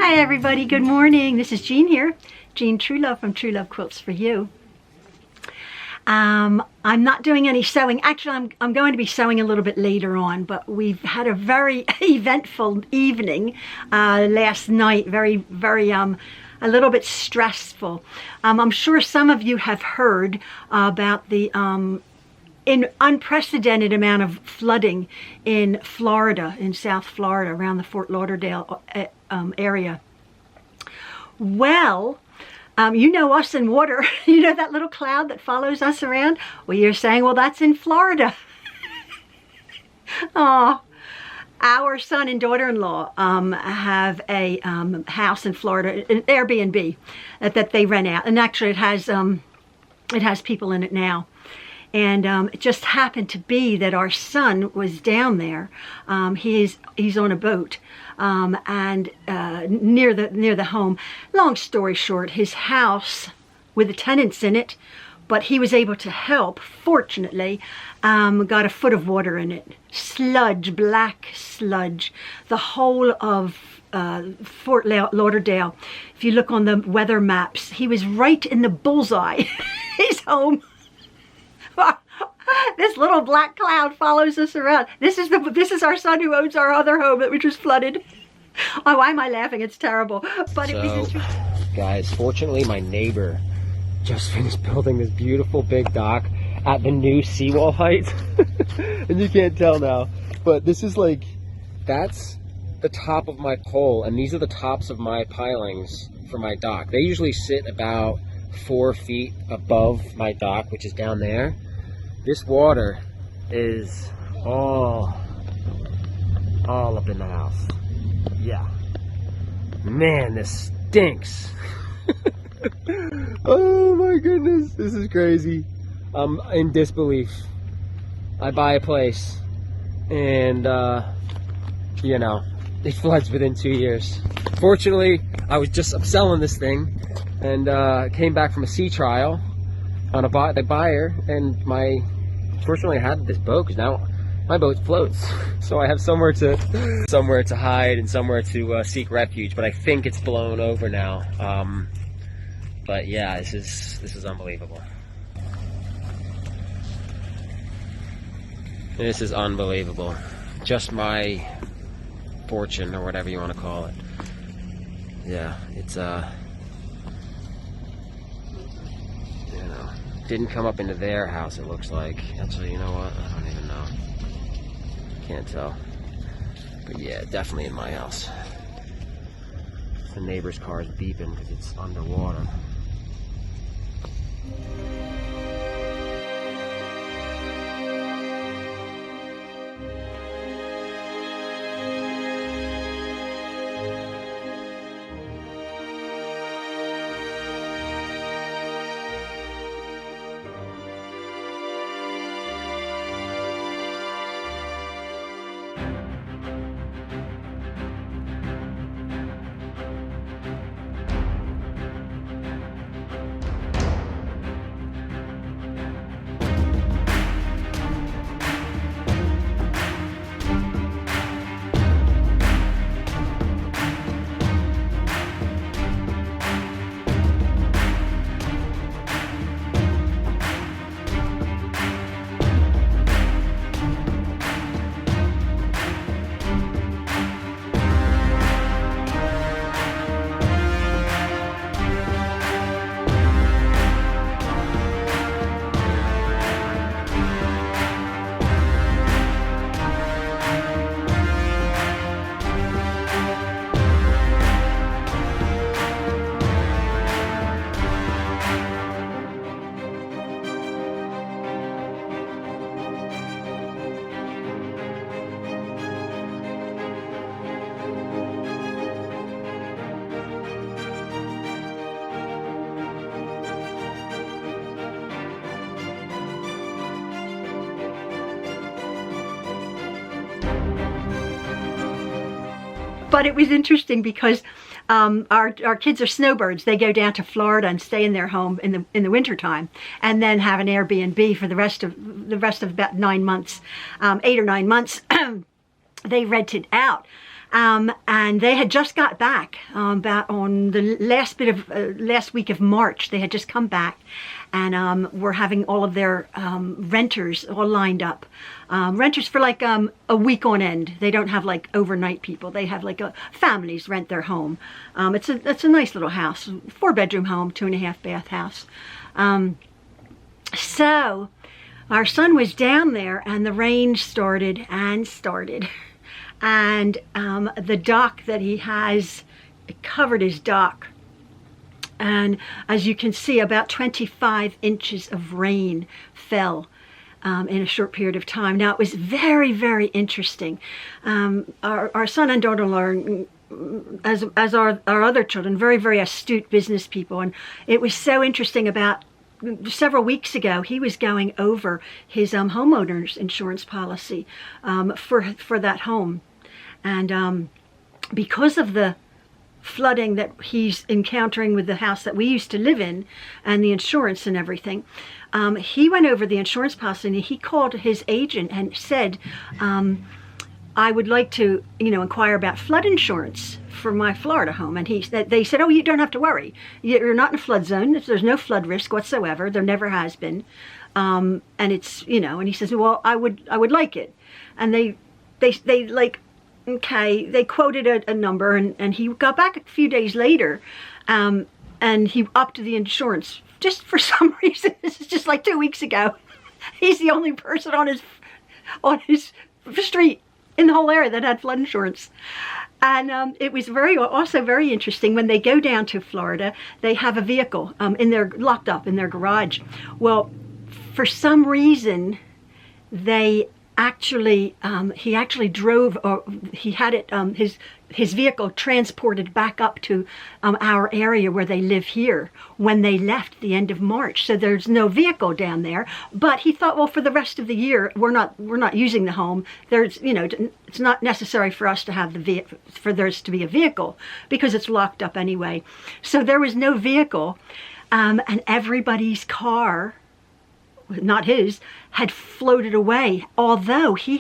Hi everybody, good morning. This is Jean here. Jean Truelove from True Love Quilts for You. I'm not doing any sewing. Actually, I'm going to be sewing a little bit later on, but we've had a very eventful evening last night. Very, a little bit stressful. I'm sure some of you have heard about the unprecedented amount of flooding in Florida, in South Florida, around the Fort Lauderdale area. Well, you know us in water. You know that little cloud that follows us around? Well, you're saying, well, that's in Florida. Oh, our son and daughter-in-law have a house in Florida, an Airbnb that they rent out, and actually it has people in it now. And it just happened to be that our son was down there. He's on a boat and near the home. Long story short, his house with the tenants in it, but he was able to help. Fortunately, got a foot of water in it. Sludge, black sludge. The whole of Fort Lauderdale. If you look on the weather maps, he was right in the bullseye. His home. This little black cloud follows us around. This is our son who owns our other home which was flooded. Oh, why am I laughing? It's terrible. But it was interesting. Guys, fortunately my neighbor just finished building this beautiful big dock at the new seawall height. And you can't tell now, but this is like, that's the top of my pole, and these are the tops of my pilings for my dock. They usually sit about 4 feet above my dock, which is down there. This water is all up in the house. Yeah. Man, this stinks. Oh my goodness, this is crazy. I'm in disbelief. I buy a place and, you know, it floods within 2 years. Fortunately, I'm selling this thing and came back from a sea trial on the buyer, and fortunately I had this boat because now my boat floats, so I have somewhere to hide and somewhere to seek refuge. But I think it's blown over now. But yeah, this is unbelievable. This is unbelievable. Just my fortune, or whatever you want to call it. Yeah, it's didn't come up into their house, it looks like. Actually, you know what? I don't even know. Can't tell. But yeah, definitely in my house. The neighbor's car is beeping because it's underwater. But it was interesting because our kids are snowbirds. They go down to Florida and stay in their home in the winter time, and then have an Airbnb for the rest of about 9 months, 8 or 9 months. They rent it out. And they had just got back about on the last week of March. They had just come back, and were having all of their renters all lined up. Renters for like a week on end. They don't have like overnight people. They have like families rent their home. It's a nice little house, 4-bedroom home, 2.5 bath house. So our son was down there, and the rain started and started. And the dock that he has, it covered his dock. And as you can see, about 25 inches of rain fell in a short period of time. Now, it was very, very interesting. Our son and daughter-in-law, as our other children, very, very astute business people. And it was so interesting. About several weeks ago, he was going over his homeowner's insurance policy for that home. And because of the flooding that he's encountering with the house that we used to live in, and the insurance and everything, he went over the insurance policy, and he called his agent and said, I would like to, inquire about flood insurance for my Florida home. And they said, oh, you don't have to worry. You're not in a flood zone. There's no flood risk whatsoever. There never has been. And it's, and he says, well, I would like it. And they like, okay, they quoted a number, and he got back a few days later, and he upped the insurance just for some reason. This is just like 2 weeks ago. He's the only person on his street in the whole area that had flood insurance. And it was also very interesting. When they go down to Florida, they have a vehicle locked up in their garage. Well, for some reason, he actually drove, or he had it, his vehicle transported back up to our area where they live here when they left the end of March. So there's no vehicle down there. But he thought, well, for the rest of the year, we're not using the home. There's, it's not necessary for us to have for there to be a vehicle, because it's locked up anyway. So there was no vehicle, and everybody's car, not his, had floated away. Although he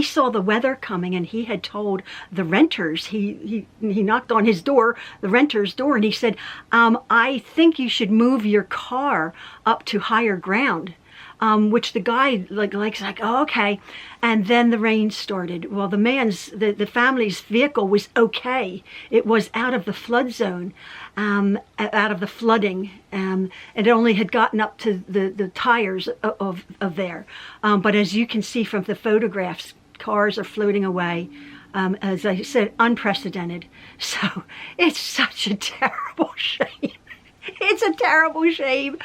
saw the weather coming, and he had told the renters, he knocked on the renter's door, and he said, I think you should move your car up to higher ground. Which the guy like, oh, okay. And then the rain started. Well, the family's vehicle was okay. It was out of the flood zone, out of the flooding. It only had gotten up to the tires of there. But as you can see from the photographs, cars are floating away. As I said, unprecedented. So it's such a terrible shame. It's a terrible shame.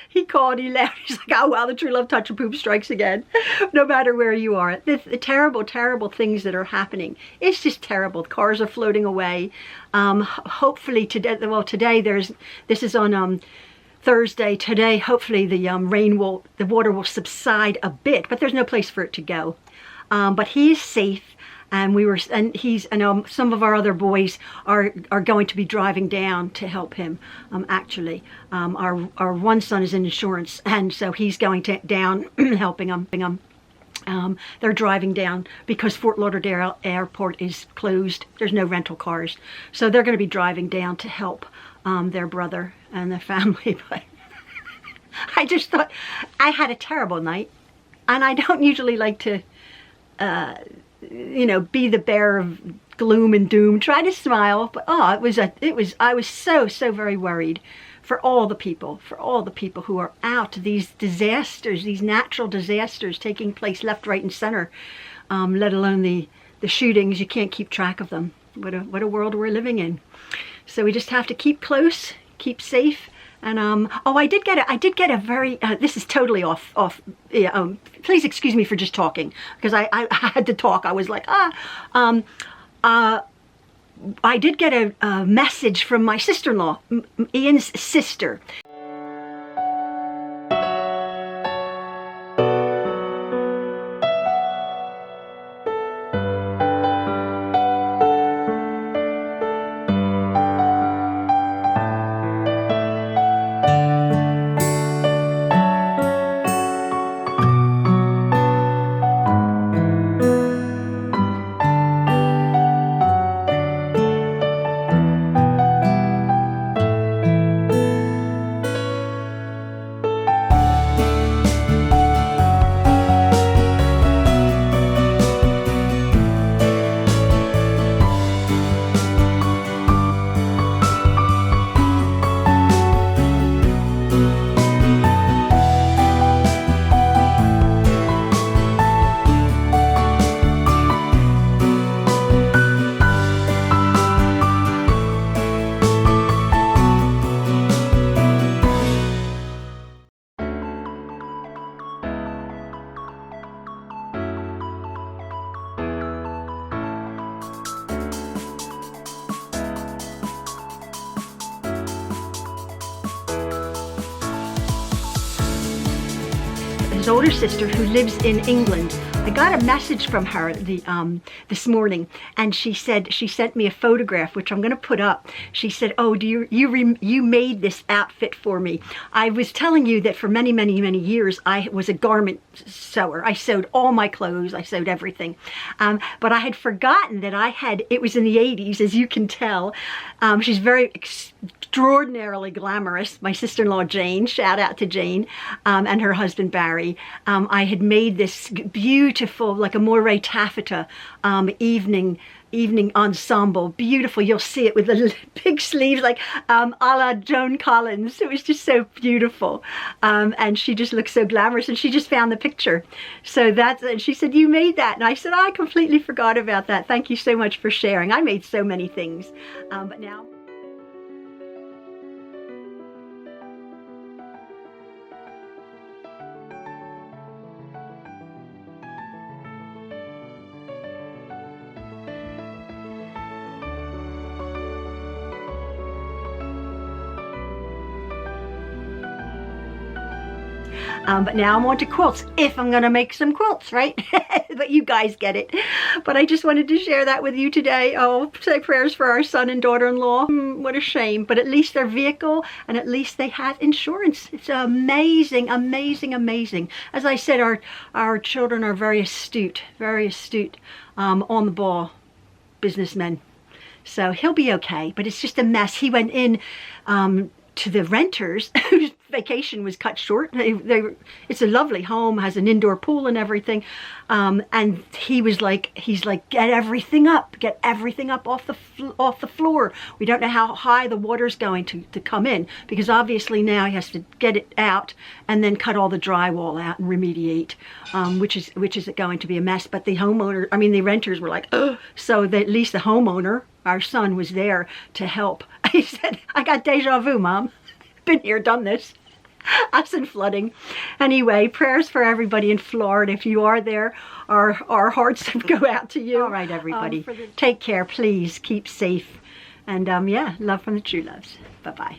He called, he laughed. He's like, oh, wow, the true love touch and poop strikes again. No matter where you are. The terrible, terrible things that are happening. It's just terrible. The cars are floating away. Hopefully today, this is on Thursday. Today, hopefully the water will subside a bit, but there's no place for it to go. But he is safe. And some of our other boys are going to be driving down to help him. Actually, our one son is in insurance, and so he's going down helping him. They're driving down because Fort Lauderdale Airport is closed. There's no rental cars, so they're going to be driving down to help their brother and their family. But I just thought I had a terrible night, and I don't usually like to. Be the bearer of gloom and doom. Try to smile, but I was so very worried for all the people who are out. These disasters, these natural disasters taking place left, right, and center. Let alone the shootings. You can't keep track of them. What a world we're living in. So we just have to keep close, keep safe. And I did get a very this is totally off please excuse me for just talking, because I had to talk. I was like I did get a message from my sister-in-law, Ian's sister. husband's older sister who lives in England. I got a message from her this morning, and she said she sent me a photograph, which I'm going to put up. She said, "Oh, you made this outfit for me." I was telling you that for many, many, many years I was a garment sewer. I sewed all my clothes. I sewed everything, but I had forgotten that it was in the 80s, as you can tell. She's very extraordinarily glamorous. My sister-in-law Jane, shout out to Jane, and her husband Barry. I had made this beautiful, like a moire taffeta evening ensemble. Beautiful. You'll see it with the big sleeves, like a la Joan Collins. It was just so beautiful, and she just looked so glamorous, and she just found the picture. So and she said, "You made that?" And I said, "I completely forgot about that. Thank you so much for sharing. I made so many things, but now." But now I'm on to quilts, if I'm going to make some quilts, right? But you guys get it. But I just wanted to share that with you today. Oh, say prayers for our son and daughter-in-law. What a shame. But at least their vehicle, and at least they had insurance. It's amazing, amazing, amazing. As I said, our children are very astute on the ball businessmen. So he'll be okay, but it's just a mess. He went in to the renters whose vacation was cut short. It's a lovely home, has an indoor pool and everything, and he's like, get everything up off the floor. We don't know how high the water's going to come in, because obviously now he has to get it out and then cut all the drywall out and remediate, which is going to be a mess. But the renters were like, oh, so that at least the homeowner, our son, was there to help. He said, "I got deja vu, Mom. Been here, done this." Us and flooding. Anyway, prayers for everybody in Florida. If you are there, our hearts go out to you. All right, everybody. Take care, please. Keep safe. And yeah, love from the True Loves. Bye-bye.